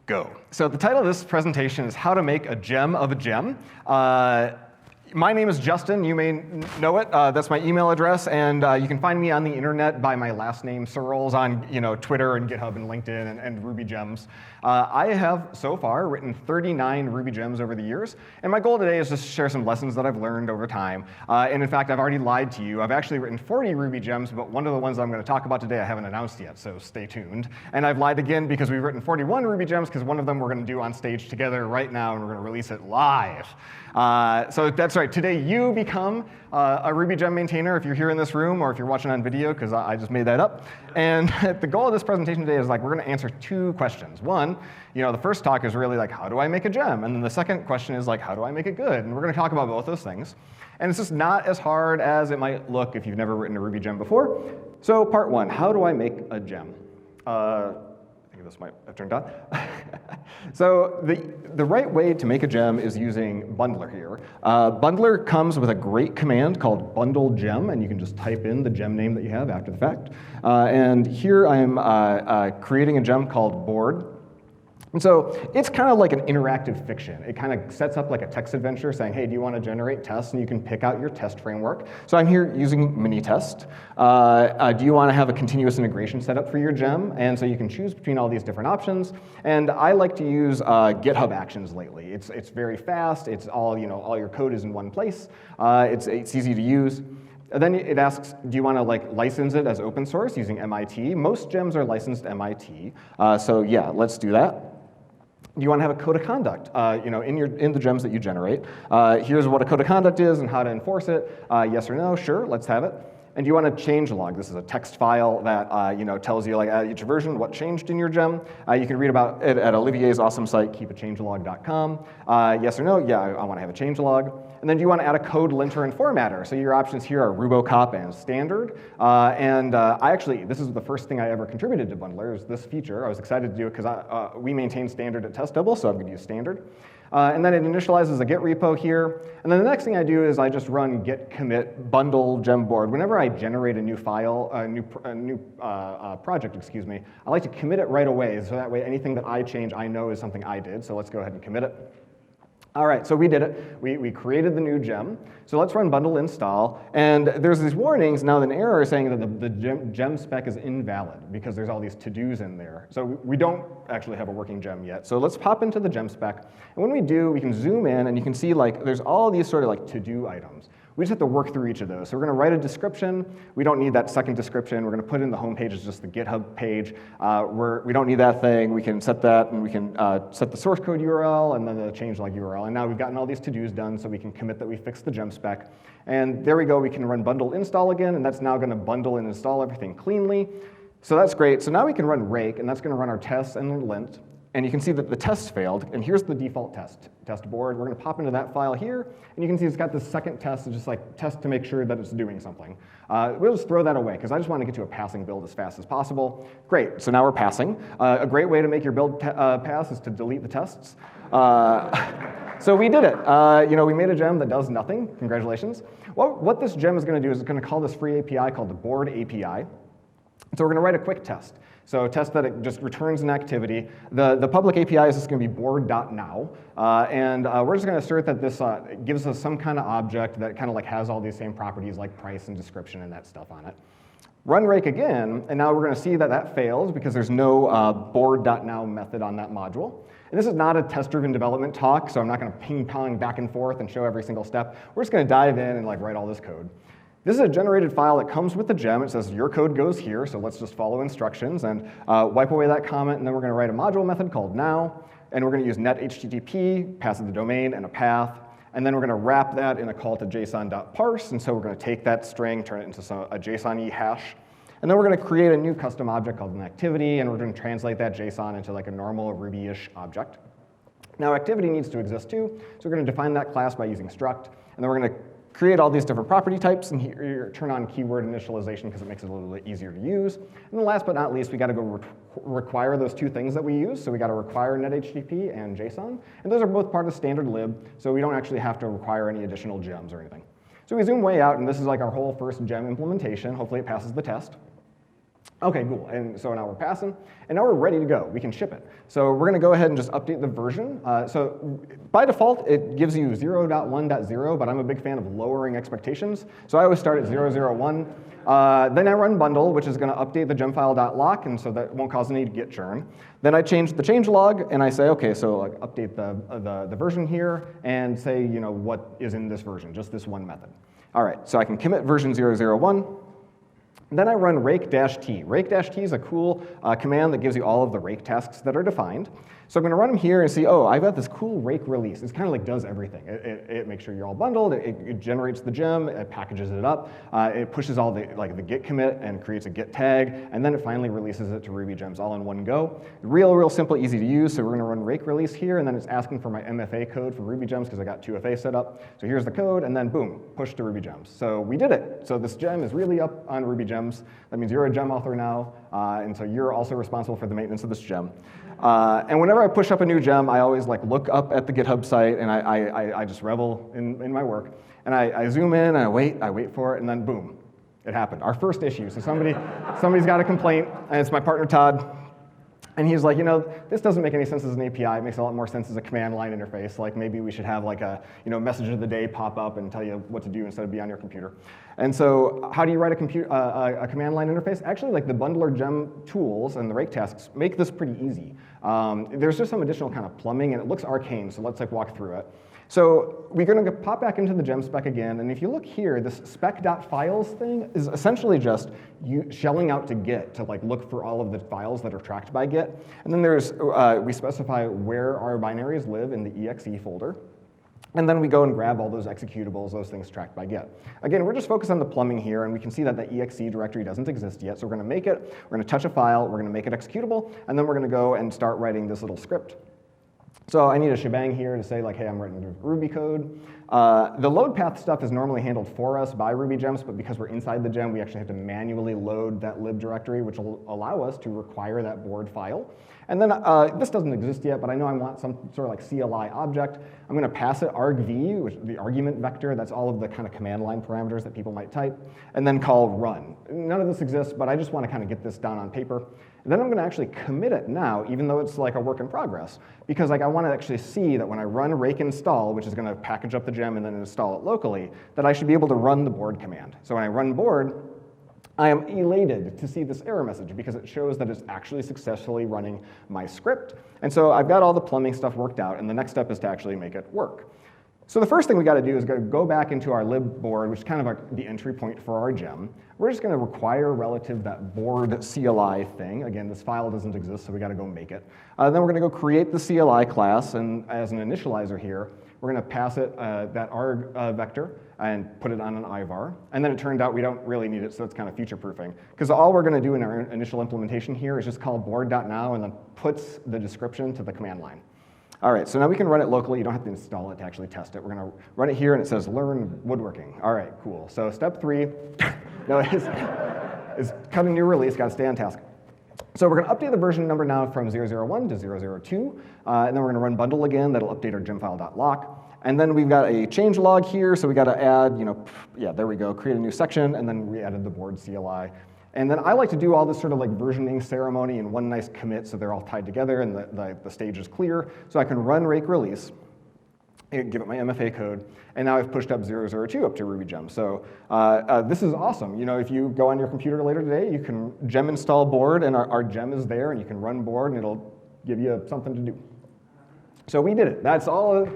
go. So the title of this presentation is How to Make a Gem of a Gem. My name is Justin. You may know it. That's my email address, and you can find me on the internet by my last name, Searls, on Twitter and GitHub and LinkedIn and Ruby Gems. I have so far written 39 Ruby Gems over the years, and my goal today is just to share some lessons that I've learned over time. And in fact, I've already lied to you. I've actually written 40 Ruby Gems, but one of the ones I'm going to talk about today I haven't announced yet, so stay tuned. And I've lied again because we've written 41 Ruby Gems, because one of them we're going to do on stage together right now, and we're going to release it live. So that's right. Today you become a Ruby Gem maintainer if you're here in this room or if you're watching on video, because I just made that up. And the goal of this presentation today is we're going to answer two questions. One, the first talk is really how do I make a gem? And then the second question is how do I make it good? And we're going to talk about both those things. And it's just not as hard as it might look if you've never written a Ruby gem before. So part one, how do I make a gem? This might have turned on. So the right way to make a gem is using bundler here. Bundler comes with a great command called bundle gem, and you can just type in the gem name that you have after the fact. And here I'm creating a gem called board. And so it's kind of like an interactive fiction. It kind of sets up like a text adventure saying, hey, do you want to generate tests? And you can pick out your test framework. So I'm here using Minitest. Do you want to have a continuous integration set up for your gem? And so you can choose between all these different options. And I like to use GitHub Actions lately. It's very fast. It's all your code is in one place. It's easy to use. And then it asks, do you want to license it as open source using MIT? Most gems are licensed MIT. So yeah, let's do that. Do you want to have a code of conduct in the gems that you generate? Here's what a code of conduct is and how to enforce it. Yes or no? Sure, let's have it. And do you want a change log? This is a text file that tells you at each version what changed in your gem. You can read about it at Olivier's awesome site, keepachangelog.com. Yes or no? Yeah, I want to have a change log. And then do you want to add a code linter and formatter? So your options here are RubyConf and standard. This is the first thing I ever contributed to Bundler, is this feature. I was excited to do it because we maintain standard at testable, so I'm going to use standard. And then it initializes a Git repo here. And then the next thing I do is I just run git commit bundle gemboard. Whenever I generate a new file, a new project, I like to commit it right away, so that way anything that I change I know is something I did. So let's go ahead and commit it. All right, so we did it. We created the new gem. So let's run bundle install. And there's these warnings, now an error is saying that the gem spec is invalid because there's all these to-dos in there. So we don't actually have a working gem yet. So let's pop into the gem spec. And when we do, we can zoom in and you can see there's all these sort of to-do items. We just have to work through each of those. So we're going to write a description. We don't need that second description. We're going to put in the home page as just the GitHub page. We don't need that thing. We can set that, and we can set the source code URL and then the changelog URL. And now we've gotten all these to-dos done, so we can commit that we fixed the gem spec. And there we go. We can run bundle install again, and that's now going to bundle and install everything cleanly. So that's great. So now we can run rake, and that's going to run our tests and lint. And you can see that the test failed, and here's the default test board. We're going to pop into that file here, and you can see it's got this second test, it's just test to make sure that it's doing something. We'll just throw that away, because I just want to get to a passing build as fast as possible. Great, so now we're passing. A great way to make your build pass is to delete the tests. So we did it. We made a gem that does nothing. Congratulations. Well, what this gem is going to do is it's going to call this free API called the board API. So we're going to write a quick test. So a test that it just returns an activity. The public API is just going to be board.now. We're just going to assert that this gives us some kind of object that kind of has all these same properties like price and description and that stuff on it. Run rake again, and now we're going to see that that fails because there's no board.now method on that module. And this is not a test-driven development talk, so I'm not going to ping-pong back and forth and show every single step. We're just going to dive in and write all this code. This is a generated file that comes with the gem. It says your code goes here, so let's just follow instructions and wipe away that comment, and then we're going to write a module method called now, and we're going to use net HTTP, pass it the domain and a path, and then we're going to wrap that in a call to json.parse, and so we're going to take that string, turn it into a JSON-y hash, and then we're going to create a new custom object called an activity, and we're going to translate that JSON into a normal Ruby-ish object. Now activity needs to exist too, so we're going to define that class by using struct, and then we're going to create all these different property types, and here turn on keyword initialization because it makes it a little bit easier to use. And then last but not least, we got to go require those two things that we use. So we got to require NetHTTP and JSON, and those are both part of standard lib, so we don't actually have to require any additional gems or anything. So we zoom way out, and this is our whole first gem implementation. Hopefully it passes the test. Okay, cool. And so now we're passing, and now we're ready to go. We can ship it. So we're going to go ahead and just update the version. So by default, it gives you 0.1.0, but I'm a big fan of lowering expectations. So I always start at 0.0.1. Then I run bundle, which is going to update the gemfile.lock, and so that won't cause any git churn. Then I change the changelog, and I say, okay, so like update the version here, and say, you know, what is in this version, just this one method. All right, so I can commit version 0.0.1. Then I run rake-t. Rake-t is a cool command that gives you all of the rake tasks that are defined. So I'm going to run them here and see, oh, I've got this cool rake release. It's kind of like does everything. It makes sure you're all bundled. It generates the gem. It packages it up. It pushes all the git commit and creates a git tag. And then it finally releases it to Ruby gems all in one go. Real simple, easy to use. So we're going to run rake release here. And then it's asking for my MFA code from Ruby gems because I got 2FA set up. So here's the code. And then boom, push to Ruby gems. So we did it. So this gem is really up on Ruby gems. That means you're a gem author now. And so you're also responsible for the maintenance of this gem. And whenever I push up a new gem, I always like look up at the GitHub site, and I just revel in my work. And I zoom in, and I wait for it, and then boom, it happened. Our first issue. So somebody's got a complaint, and it's my partner Todd. And he's like, you know, this doesn't make any sense as an API. It makes a lot more sense as a command line interface. Like maybe we should have like a message of the day pop up and tell you what to do instead of be on your computer. And so how do you write a command line interface? Actually, like the bundler gem tools and the rake tasks make this pretty easy. There's just some additional kind of plumbing, and it looks arcane, so let's like walk through it. So we're going to pop back into the gem spec again, and if you look here, this spec.files thing is essentially just you shelling out to Git to like look for all of the files that are tracked by Git. And then there's we specify where our binaries live in the exe folder. And then we go and grab all those executables, those things tracked by Git. Again, we're just focused on the plumbing here, and we can see that the exe directory doesn't exist yet. So we're going to make it, we're going to touch a file, we're going to make it executable, and then we're going to go and start writing this little script. So I need a shebang here to say, like, hey, I'm writing Ruby code. The load path stuff is normally handled for us by Ruby gems, but because we're inside the gem, we actually have to manually load that lib directory, which will allow us to require that board file. And then this doesn't exist yet, but I know I want some sort of like CLI object. I'm going to pass it argv, which is the argument vector. That's all of the kind of command line parameters that people might type, and then call run. None of this exists, but I just want to kind of get this down on paper. And then I'm going to actually commit it now, even though it's like a work in progress, because like I want to actually see that when I run rake install, which is going to package up the gem and then install it locally, that I should be able to run the board command. So when I run board, I am elated to see this error message because it shows that it's actually successfully running my script. And so I've got all the plumbing stuff worked out, and the next step is to actually make it work. So the first thing we got to do is go back into our lib board, which is kind of the entry point for our gem. We're just going to require relative that board CLI thing. Again, this file doesn't exist, so we got to go make it. Then we're going to go create the CLI class, and as an initializer here, we're going to pass it that arg vector and put it on an ivar. And then it turned out we don't really need it, so it's kind of future-proofing. Because all we're going to do in our initial implementation here is just call board.now and then puts the description to the command line. All right, so now we can run it locally. You don't have to install it to actually test it. We're going to run it here, and it says learn woodworking. All right, cool. So step 3 is cut a new release. Got to stay on task. So we're going to update the version number now from 0.0.1 to 0.0.2, and then we're going to run bundle again. That'll update our gemfile.lock. And then we've got a change log here, so we got to add, yeah, there we go, create a new section, and then we added the board CLI. And then I like to do all this sort of like versioning ceremony in one nice commit so they're all tied together and the stage is clear. So I can run rake release, give it my MFA code, and now I've pushed up 0.0.2 up to Ruby gem. So this is awesome. If you go on your computer later today, you can gem install board, and our gem is there, and you can run board, and it'll give you something to do. So we did it. That's all.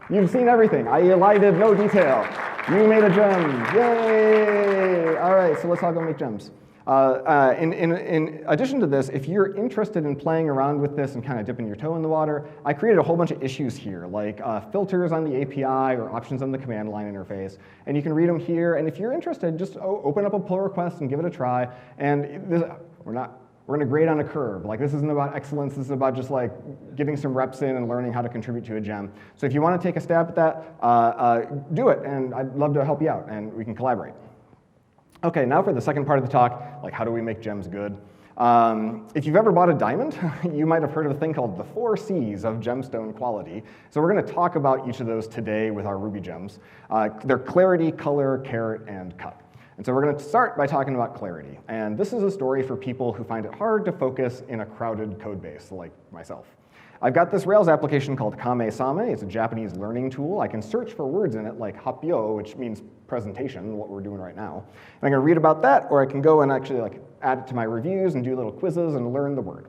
You've seen everything. I elided no detail. You made a gem. Yay! All right, so let's all go make gems. In addition to this, if you're interested in playing around with this and kind of dipping your toe in the water, I created a whole bunch of issues here, like filters on the API or options on the command line interface. And you can read them here. And if you're interested, just open up a pull request and give it a try. And we're going to grade on a curve. Like, this isn't about excellence. This is about just like getting some reps in and learning how to contribute to a gem. So if you want to take a stab at that, do it. And I'd love to help you out, and we can collaborate. Okay, now for the second part of the talk, like how do we make gems good? If you've ever bought a diamond, you might have heard of a thing called the 4 C's of gemstone quality. So we're going to talk about each of those today with our Ruby gems. They're clarity, color, carat, and cut. And so we're going to start by talking about clarity. And this is a story for people who find it hard to focus in a crowded code base, like myself. I've got this Rails application called Kame-Same. It's a Japanese learning tool. I can search for words in it like hapyo, which means presentation, what we're doing right now. And I can read about that, or I can go and actually like add it to my reviews and do little quizzes and learn the word.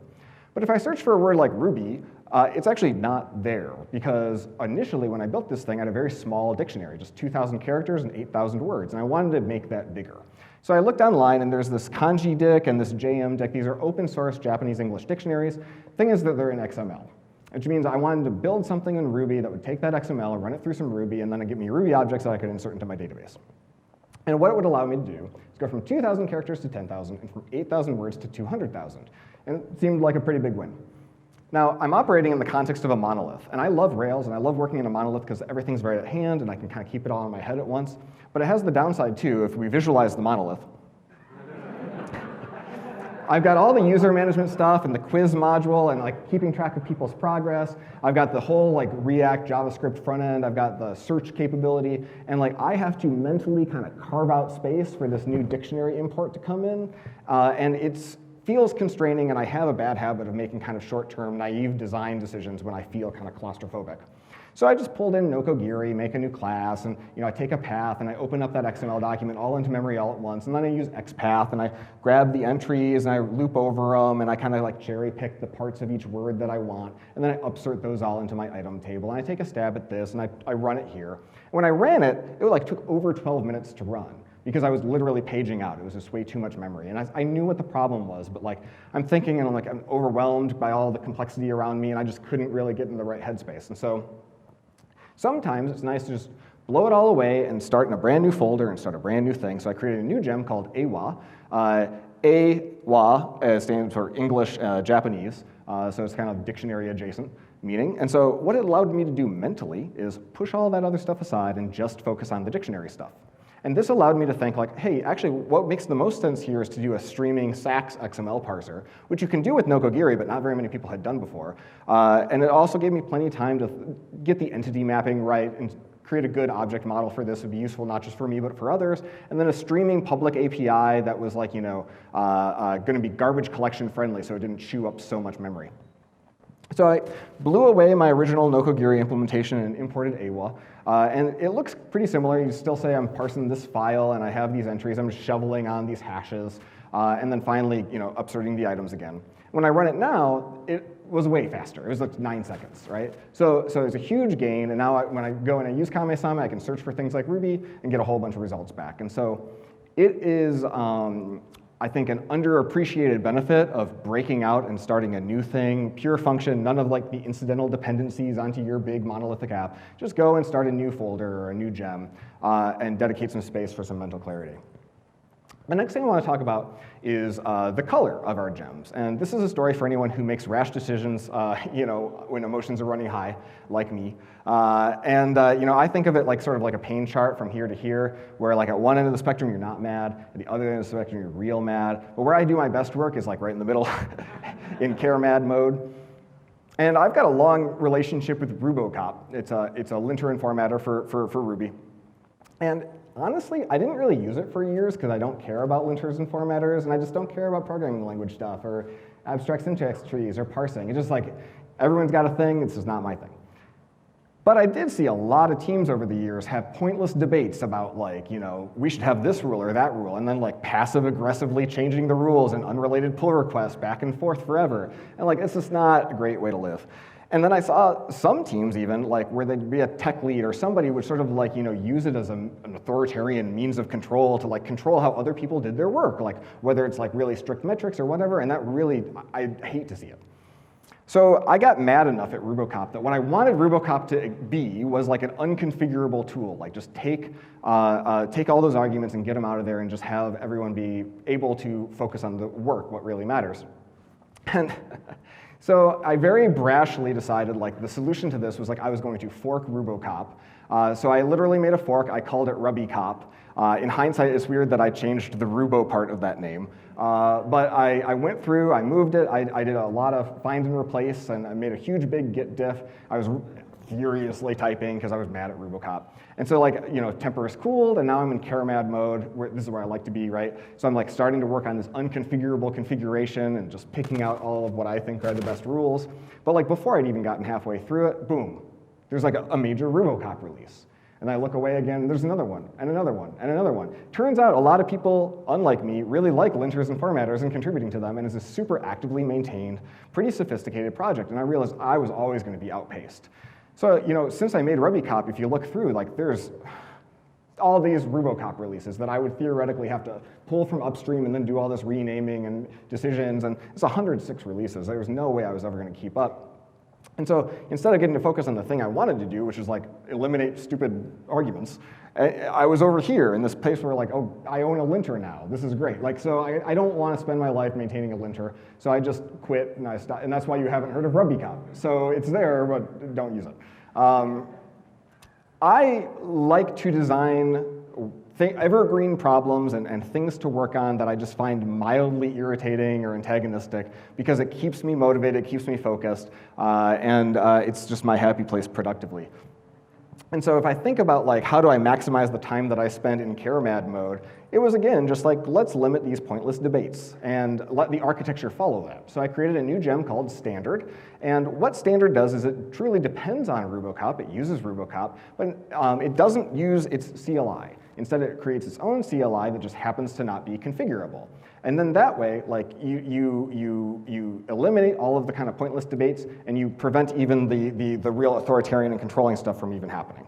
But if I search for a word like Ruby, it's actually not there, because initially when I built this thing, I had a very small dictionary, just 2,000 characters and 8,000 words, and I wanted to make that bigger. So I looked online, and there's this kanji dic and this JM dic. These are open source Japanese English dictionaries. Thing is that they're in XML, which means I wanted to build something in Ruby that would take that XML, run it through some Ruby, and then it'd give me Ruby objects that I could insert into my database. And what it would allow me to do is go from 2,000 characters to 10,000, and from 8,000 words to 200,000. And it seemed like a pretty big win. Now, I'm operating in the context of a monolith, and I love Rails, and I love working in a monolith because everything's right at hand, and I can kind of keep it all in my head at once. But it has the downside, too, if we visualize the monolith. I've got all the user management stuff and the quiz module and like keeping track of people's progress. I've got the whole like React JavaScript front end. I've got the search capability. And like I have to mentally kind of carve out space for this new dictionary import to come in. And it feels constraining, and I have a bad habit of making kind of short-term, naive design decisions when I feel kind of claustrophobic. So I just pulled in Nokogiri, make a new class, and I take a path, and I open up that XML document all into memory all at once, and then I use XPath, and I grab the entries, and I loop over them, and I kind of like cherry pick the parts of each word that I want, and then I upsert those all into my item table, and I take a stab at this, and I run it here. And when I ran it, it like took over 12 minutes to run, because I was literally paging out. It was just way too much memory. And I knew what the problem was, but like I'm thinking, and I'm overwhelmed by all the complexity around me, and I just couldn't really get in the right headspace. And so sometimes it's nice to just blow it all away and start in a brand new folder and start a brand new thing. So I created a new gem called AWA. AWA stands for English Japanese, so it's kind of dictionary adjacent meaning. And so what it allowed me to do mentally is push all that other stuff aside and just focus on the dictionary stuff. And this allowed me to think like, hey, actually what makes the most sense here is to do a streaming Sax XML parser, which you can do with Nokogiri, but not very many people had done before. And it also gave me plenty of time to get the entity mapping right and create a good object model for this. Would be useful not just for me, but for others. And then a streaming public API that was like, going to be garbage collection friendly, so it didn't chew up so much memory. So I blew away my original Nokogiri implementation and imported AWA. And it looks pretty similar. You still say I'm parsing this file, and I have these entries. I'm shoveling on these hashes, and then finally, upserting the items again. When I run it now, it was way faster. It was like 9 seconds, right? So it's a huge gain. And now when I go and I use Kame-Same, I can search for things like Ruby and get a whole bunch of results back. And so it is, I think, an underappreciated benefit of breaking out and starting a new thing, pure function, none of like the incidental dependencies onto your big monolithic app. Just go and start a new folder or a new gem and dedicate some space for some mental clarity. The next thing I want to talk about is the color of our gems. And this is a story for anyone who makes rash decisions when emotions are running high, like me. I think of it like sort of like a pain chart from here to here, where like at one end of the spectrum you're not mad, at the other end of the spectrum you're real mad. But where I do my best work is like right in the middle, in care mad mode. And I've got a long relationship with RubyConf. It's a linter and formatter for Ruby. And honestly, I didn't really use it for years because I don't care about linters and formatters, and I just don't care about programming language stuff or abstract syntax trees or parsing. It's just like everyone's got a thing, it's just not my thing. But I did see a lot of teams over the years have pointless debates about like, we should have this rule or that rule, and then like passive-aggressively changing the rules and unrelated pull requests back and forth forever. And like, it's just not a great way to live. And then I saw some teams even, like where there'd be a tech lead or somebody would sort of like, use it as an authoritarian means of control to like control how other people did their work, like whether it's like really strict metrics or whatever, and that really, I hate to see it. So I got mad enough at RubyConf that what I wanted RubyConf to be was like an unconfigurable tool, like just take all those arguments and get them out of there and just have everyone be able to focus on the work, what really matters. And so I very brashly decided like the solution to this was like I was going to fork RubyConf. So I literally made a fork. I called it RubyConf. In hindsight, it's weird that I changed the Rubo part of that name. But I went through, I moved it, I did a lot of find and replace, and I made a huge big git diff. I was furiously typing because I was mad at RubyConf. And so like, temper is cooled, and now I'm in caramad mode, this is where I like to be, right? So I'm like starting to work on this unconfigurable configuration and just picking out all of what I think are the best rules. But like before I'd even gotten halfway through it, boom, there's like a major RubyConf release. And I look away again, there's another one, and another one, and another one. Turns out a lot of people, unlike me, really like linters and formatters and contributing to them, and it's a super actively maintained, pretty sophisticated project. And I realized I was always going to be outpaced. So, since I made RubyConf, if you look through, like there's all these RubyConf releases that I would theoretically have to pull from upstream and then do all this renaming and decisions, and it's 106 releases. There was no way I was ever going to keep up. And so instead of getting to focus on the thing I wanted to do, which is like eliminate stupid arguments, I was over here in this place where like, oh, I own a linter now. This is great. Like, so I don't want to spend my life maintaining a linter, so I just quit and I stopped. And that's why you haven't heard of RubyConf. So it's there, but don't use it. I like to design evergreen problems and things to work on that I just find mildly irritating or antagonistic because it keeps me motivated, it keeps me focused, and it's just my happy place productively. And so if I think about like how do I maximize the time that I spend in caramad mode, it was again just like let's limit these pointless debates and let the architecture follow that. So I created a new gem called standard, and what standard does is it truly depends on RubyConf. It uses RubyConf, but it doesn't use its CLI. Instead, it creates its own CLI that just happens to not be configurable. And then that way, like you eliminate all of the kind of pointless debates, and you prevent even the real authoritarian and controlling stuff from even happening.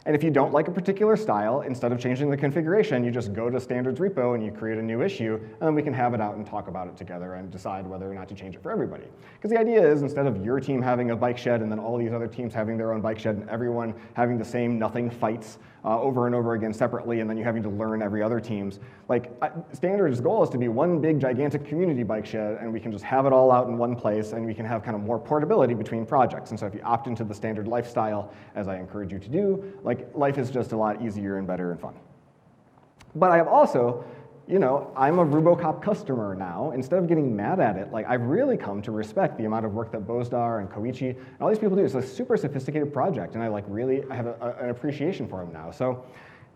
And if you don't like a particular style, instead of changing the configuration, you just go to standards repo and you create a new issue, and then we can have it out and talk about it together and decide whether or not to change it for everybody. Because the idea is instead of your team having a bike shed and then all these other teams having their own bike shed and everyone having the same nothing fights over and over again separately, and then you having to learn every other team's, like standards goal is to be one big gigantic community bike shed, and we can just have it all out in one place, and we can have kind of more portability between projects. And so if you opt into the standard lifestyle, as I encourage you to do, like life is just a lot easier and better and fun. But I have also, I'm a RubyConf customer now. Instead of getting mad at it, like I've really come to respect the amount of work that Bozdar and Koichi and all these people do. It's a super sophisticated project, and I have an appreciation for them now. So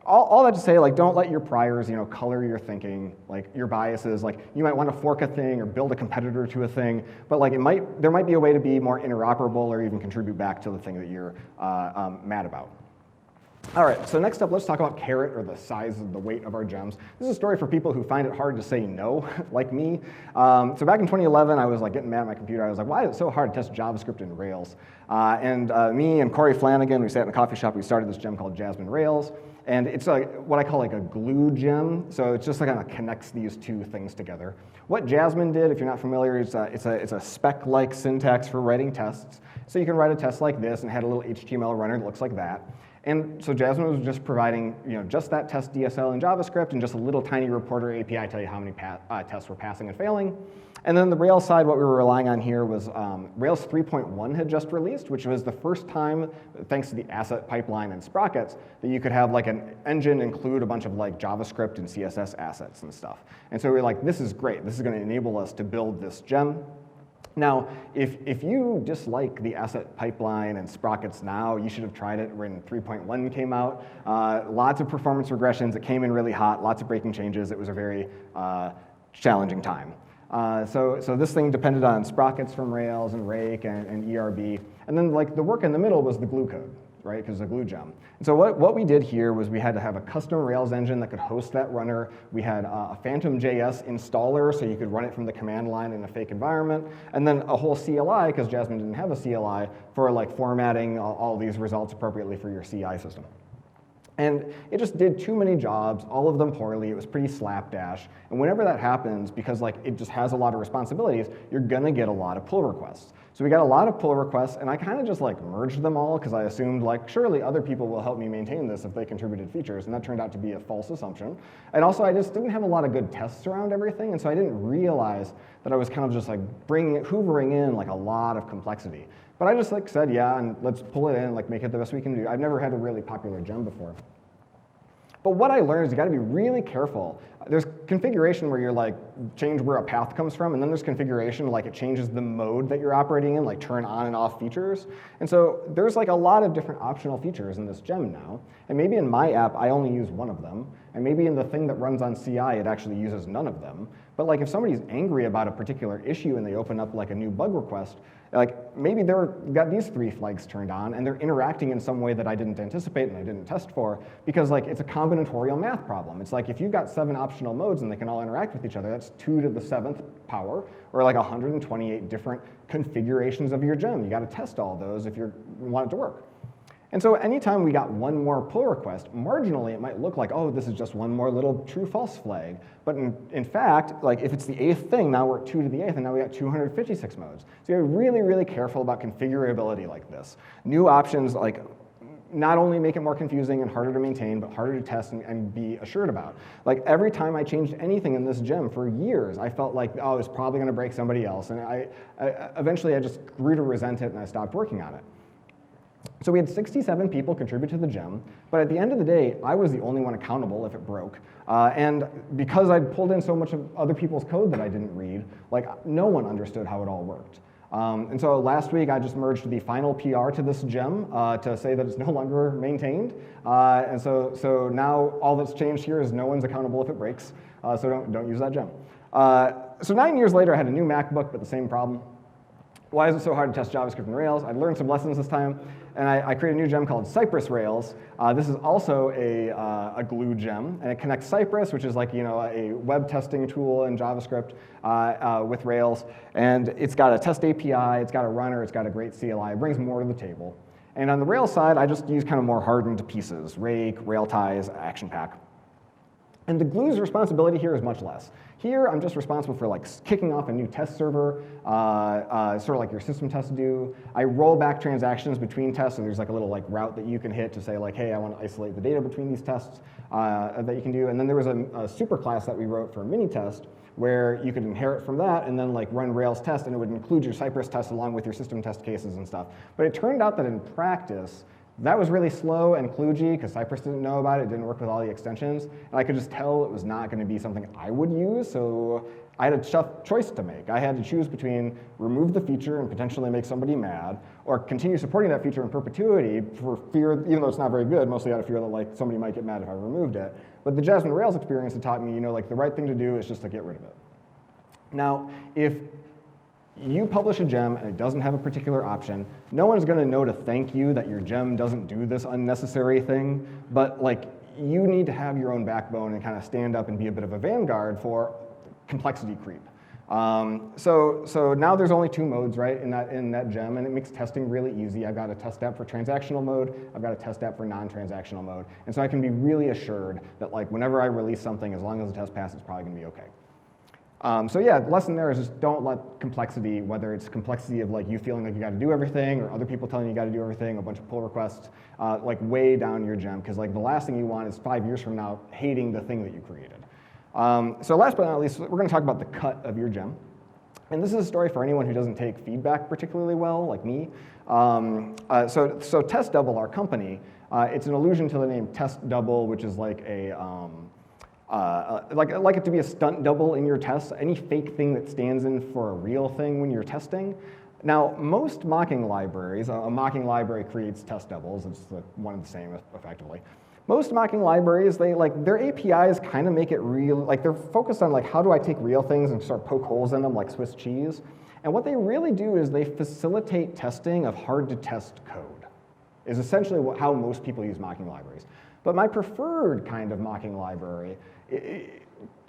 all that to say, like, don't let your priors, color your thinking, like your biases. Like you might want to fork a thing or build a competitor to a thing, but like there might be a way to be more interoperable or even contribute back to the thing that you're mad about. All right, so next up, let's talk about caret, or the size of the weight of our gems. This is a story for people who find it hard to say no, like me. So back in 2011, I was like getting mad at my computer. I was like, why is it so hard to test JavaScript in Rails? And me and Corey Flanagan, we sat in a coffee shop. We started this gem called Jasmine Rails. And it's what I call like a glue gem. So it's just like kind of connects these two things together. What Jasmine did, if you're not familiar, it's a spec-like syntax for writing tests. So you can write a test like this and had a little HTML runner that looks like that. And so Jasmine was just providing, just that test DSL in JavaScript and just a little tiny reporter API tell you how many tests were passing and failing. And then the Rails side, what we were relying on here was Rails 3.1 had just released, which was the first time, thanks to the asset pipeline and sprockets, that you could have like an engine include a bunch of like JavaScript and CSS assets and stuff. And so we were like, this is great. This is going to enable us to build this gem. Now, if you dislike the asset pipeline and sprockets now, you should have tried it when 3.1 came out. Lots of performance regressions. It came in really hot, lots of breaking changes. It was a very challenging time. So this thing depended on sprockets from Rails and Rake and ERB. And then like the work in the middle was the glue code, right? Because it's a glue gem. And so what we did here was we had to have a custom Rails engine that could host that runner. We had a Phantom.js installer, so you could run it from the command line in a fake environment. And then a whole CLI, because Jasmine didn't have a CLI, for like formatting all these results appropriately for your CI system. And it just did too many jobs, all of them poorly. It was pretty slapdash. And whenever that happens, because like it just has a lot of responsibilities, you're gonna get a lot of pull requests. So we got a lot of pull requests, and I kind of just like merged them all because I assumed like surely other people will help me maintain this if they contributed features, and that turned out to be a false assumption. And also I just didn't have a lot of good tests around everything, and so I didn't realize that I was kind of just like hoovering in like a lot of complexity. But I just like said, yeah, and let's pull it in, like make it the best we can do. I've never had a really popular gem before. But what I learned is you got to be really careful. There's configuration where you're like change where a path comes from, and then there's configuration like it changes the mode that you're operating in, like turn on and off features. And so there's like a lot of different optional features in this gem now. And maybe in my app I only use one of them, and maybe in the thing that runs on CI it actually uses none of them. But like if somebody's angry about a particular issue and they open up like a new bug request, like maybe they've got these 3 flags turned on and they're interacting in some way that I didn't anticipate and I didn't test for, because like it's a combinatorial math problem. It's like if you've got 7 optional modes and they can all interact with each other, that's 2 to the 7th power, or like 128 different configurations of your gem. You got to test all those if you want it to work. And so anytime we got one more pull request, marginally it might look like, oh, this is just one more little true-false flag. But in fact, like if it's the 8th thing, now we're at 2 to the 8th, and now we got 256 modes. So you're really, really careful about configurability like this. New options like not only make it more confusing and harder to maintain, but harder to test and be assured about. Like every time I changed anything in this gem for years, I felt like, oh, it's probably going to break somebody else. And eventually I just grew to resent it and I stopped working on it. So we had 67 people contribute to the gem, but at the end of the day, I was the only one accountable if it broke. And because I'd pulled in so much of other people's code that I didn't read, like no one understood how it all worked. And so last week, I just merged the final PR to this gem to say that it's no longer maintained. And so now all that's changed here is no one's accountable if it breaks, so don't use that gem. So 9 years later, I had a new MacBook, but the same problem. Why is it so hard to test JavaScript and Rails? I learned some lessons this time, and I created a new gem called Cypress Rails. This is also a glue gem, and it connects Cypress, which is like a web testing tool in JavaScript, with Rails. And it's got a test API, it's got a runner, it's got a great CLI. It brings more to the table. And on the Rails side, I just use kind of more hardened pieces: Rake, Railties, Action Pack. And the glue's responsibility here is much less. Here, I'm just responsible for like kicking off a new test server, sort of like your system tests do. I roll back transactions between tests, so there's like a little like route that you can hit to say like, hey, I want to isolate the data between these tests that you can do. And then there was a superclass that we wrote for a mini test where you could inherit from that and then like run Rails test, and it would include your Cypress test along with your system test cases and stuff. But it turned out that in practice, that was really slow and kludgy because Cypress didn't know about it. It didn't work with all the extensions. And I could just tell it was not going to be something I would use. So I had a tough choice to make. I had to choose between remove the feature and potentially make somebody mad, or continue supporting that feature in perpetuity for fear, even though it's not very good, mostly out of fear that like somebody might get mad if I removed it. But the Jasmine Rails experience had taught me, like the right thing to do is just to get rid of it. Now, if you publish a gem and it doesn't have a particular option, no one's going to know to thank you that your gem doesn't do this unnecessary thing, but like you need to have your own backbone and kind of stand up and be a bit of a vanguard for complexity creep. So now there's only 2 modes, right, in that gem, and it makes testing really easy. I've got a test app for transactional mode, I've got a test app for non-transactional mode, and so I can be really assured that like whenever I release something, as long as the test passes, it's probably going to be okay. So yeah, the lesson there is just don't let complexity, whether it's complexity of like you feeling like you got to do everything, or other people telling you got to do everything, a bunch of pull requests, like weigh down your gem, because like the last thing you want is 5 years from now hating the thing that you created. So last but not least, we're going to talk about the cut of your gem. And this is a story for anyone who doesn't take feedback particularly well, like me. So Test Double, our company, it's an allusion to the name Test Double, which is like a like it to be a stunt double in your tests, any fake thing that stands in for a real thing when you're testing. Now, most mocking libraries, a mocking library creates test doubles, it's one and the same effectively. Most mocking libraries, their APIs kind of make it real, like they're focused on like how do I take real things and sort of poke holes in them like Swiss cheese. And what they really do is they facilitate testing of hard to test code, is essentially how most people use mocking libraries. But my preferred kind of mocking library,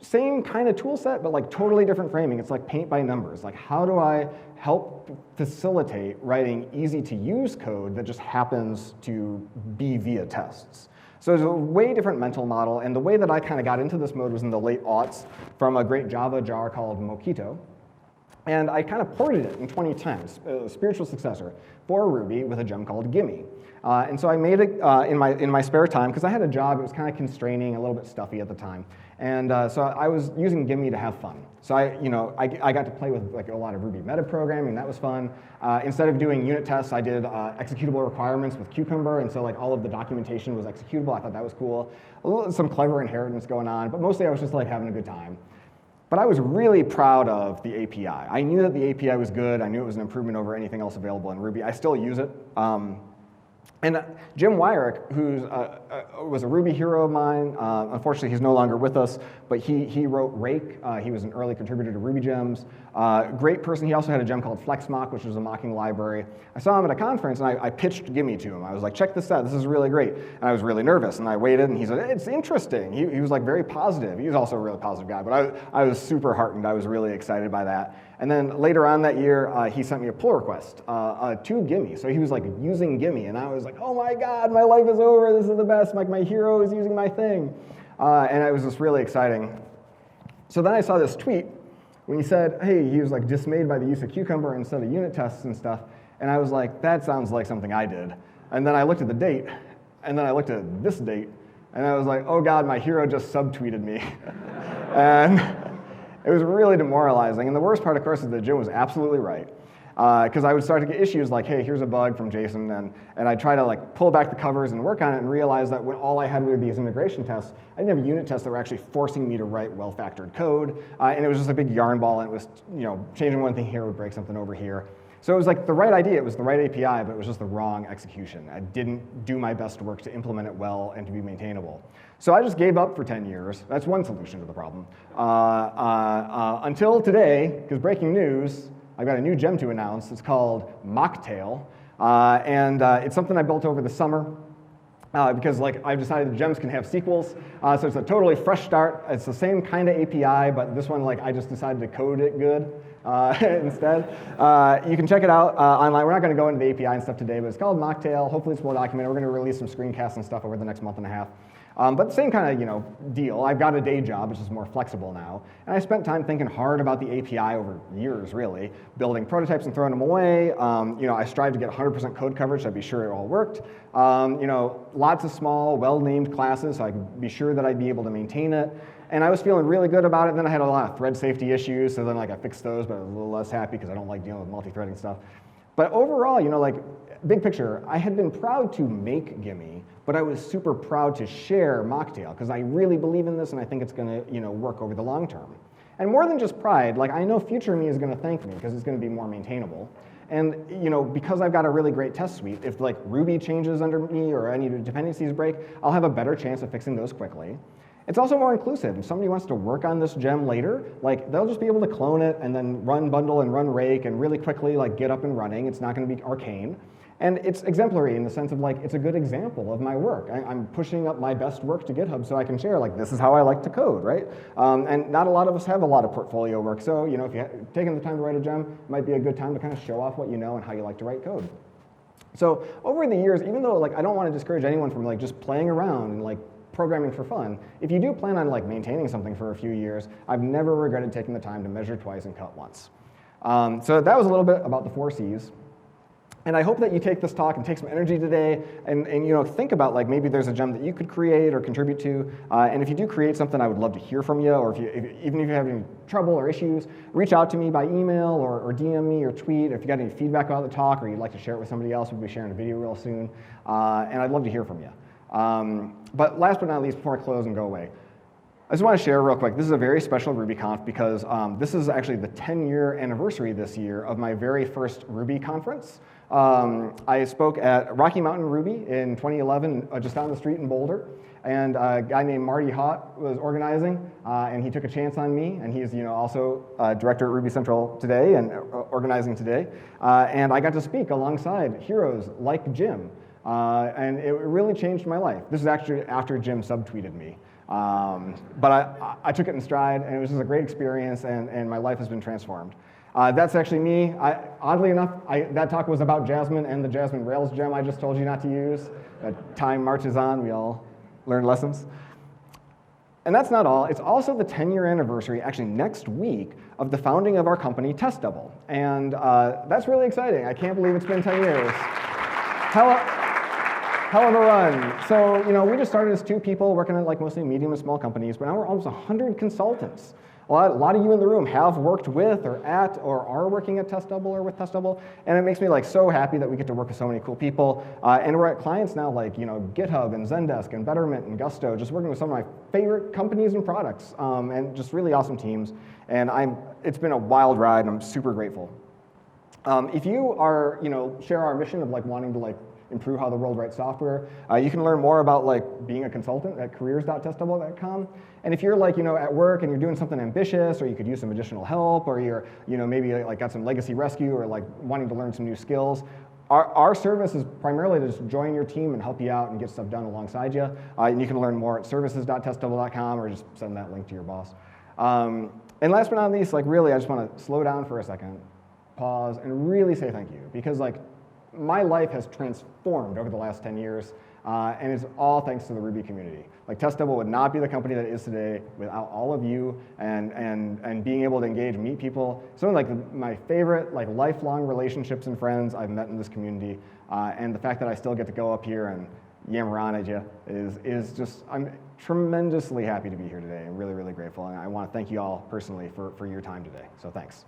same kind of tool set, but like totally different framing. It's like paint by numbers. Like how do I help facilitate writing easy to use code that just happens to be via tests? So it's a way different mental model, and the way that I kind of got into this mode was in the late aughts from a great Java jar called Mocktail. And I kind of ported it in 2010, a spiritual successor, for Ruby with a gem called Gimme. And so I made it in my spare time, because I had a job, it was kind of constraining, a little bit stuffy at the time. And so I was using Gimme to have fun. So I got to play with like a lot of Ruby metaprogramming, that was fun. Instead of doing unit tests, I did executable requirements with Cucumber, and so like all of the documentation was executable. I thought that was cool. Some clever inheritance going on, but mostly I was just like having a good time. But I was really proud of the API. I knew that the API was good. I knew it was an improvement over anything else available in Ruby. I still use it. And Jim Weirich, who was a Ruby hero of mine, unfortunately he's no longer with us, but he wrote Rake. He was an early contributor to Ruby gems. Great person. He also had a gem called FlexMock, which was a mocking library. I saw him at a conference, and I pitched Gimme to him. I was like, check this out. This is really great. And I was really nervous, and I waited, and he said, it's interesting. He was like very positive. He was also a really positive guy, but I was super heartened. I was really excited by that. And then later on that year, he sent me a pull request to Gimme. So he was like using Gimme, and I was like, oh my God, my life is over. This is the best. Like my hero is using my thing. And it was just really exciting. So then I saw this tweet when he said, hey, he was like dismayed by the use of Cucumber instead of unit tests and stuff. And I was like, that sounds like something I did. And then I looked at the date, and then I looked at this date, and I was like, oh God, my hero just subtweeted me. And it was really demoralizing. And the worst part, of course, is that Jim was absolutely right. Because I would start to get issues like, hey, here's a bug from Jason, and I'd try to like pull back the covers and work on it and realize that when all I had were these integration tests, I didn't have unit tests that were actually forcing me to write well-factored code, and it was just a big yarn ball, and it was changing one thing here would break something over here. So it was like the right idea, it was the right API, but it was just the wrong execution. I didn't do my best work to implement it well and to be maintainable. So I just gave up for 10 years. That's one solution to the problem. Until today, because breaking news, I've got a new gem to announce. It's called Mocktail, and it's something I built over the summer because like I've decided the gems can have sequels. So it's a totally fresh start. It's the same kind of API, but this one like I just decided to code it good instead. You can check it out online. We're not going to go into the API and stuff today, but it's called Mocktail. Hopefully it's well documented. We're going to release some screencasts and stuff over the next month and a half. But same kind of deal. I've got a day job, which is more flexible now, and I spent time thinking hard about the API over years, really, building prototypes and throwing them away. I strive to get 100% code coverage, so I'd be sure it all worked. Lots of small, well-named classes, so I could be sure that I'd be able to maintain it. And I was feeling really good about it. And then I had a lot of thread safety issues, so then I fixed those, but I was a little less happy because I don't like dealing with multi-threading stuff. But overall, big picture, I had been proud to make Gimme, but I was super proud to share Mocktail because I really believe in this and I think it's going to work over the long term. And more than just pride, I know future me is going to thank me because it's going to be more maintainable. And because I've got a really great test suite, if Ruby changes under me or any dependencies break, I'll have a better chance of fixing those quickly. It's also more inclusive. If somebody wants to work on this gem later, they'll just be able to clone it and then run bundle and run rake and really quickly get up and running. It's not going to be arcane. And it's exemplary in the sense of it's a good example of my work. I'm pushing up my best work to GitHub so I can share this is how I like to code, right? And not a lot of us have a lot of portfolio work. So if you've taken the time to write a gem, it might be a good time to kind of show off what you know and how you like to write code. So over the years, even though I don't want to discourage anyone from just playing around and programming for fun, if you do plan on maintaining something for a few years, I've never regretted taking the time to measure twice and cut once. So that was a little bit about the 4 C's. And I hope that you take this talk and take some energy today and think about maybe there's a gem that you could create or contribute to. And if you do create something, I would love to hear from you. Or even if you have any trouble or issues, reach out to me by email or DM me or tweet. If you got any feedback about the talk or you'd like to share it with somebody else, we'll be sharing a video real soon. And I'd love to hear from you. But last but not least, before I close and go away, I just want to share real quick, this is a very special RubyConf because this is actually the 10-year anniversary this year of my very first Ruby conference. I spoke at Rocky Mountain Ruby in 2011, just down the street in Boulder, and a guy named Marty Haught was organizing, and he took a chance on me, and he's also director at Ruby Central today and organizing today, and I got to speak alongside heroes like Jim, and it really changed my life. This is actually after Jim subtweeted me. But I took it in stride, and it was just a great experience, and my life has been transformed. That's actually me. Oddly enough, that talk was about Jasmine and the Jasmine Rails gem I just told you not to use. Time marches on. We all learn lessons. And that's not all. It's also the 10-year anniversary, actually next week, of the founding of our company, TestDouble. And that's really exciting. I can't believe it's been 10 years. Hell of a run. So, we just started as 2 people working at like mostly medium and small companies, but now we're almost 100 consultants. A lot of you in the room have worked with or at or are working at TestDouble or with TestDouble, and it makes me like so happy that we get to work with so many cool people. And we're at clients now like GitHub and Zendesk and Betterment and Gusto, just working with some of my favorite companies and products, and just really awesome teams. And it's been a wild ride, and I'm super grateful. If you are share our mission of like wanting to like improve how the world writes software, you can learn more about like being a consultant at careers.testdouble.com. And if you're like at work and you're doing something ambitious, or you could use some additional help, or you're maybe like got some legacy rescue, or like wanting to learn some new skills, our service is primarily to just join your team and help you out and get stuff done alongside you. And you can learn more at services.testdouble.com, or just send that link to your boss. And last but not least, like really, I just want to slow down for a second, pause, and really say thank you, because like my life has transformed over the last 10 years, and it's all thanks to the Ruby community. Like TestDouble would not be the company that it is today without all of you and being able to engage and meet people. Some of like my favorite like lifelong relationships and friends I've met in this community, and the fact that I still get to go up here and yammer on at you is just, I'm tremendously happy to be here today. I'm really, really grateful, and I want to thank you all personally for your time today. So thanks.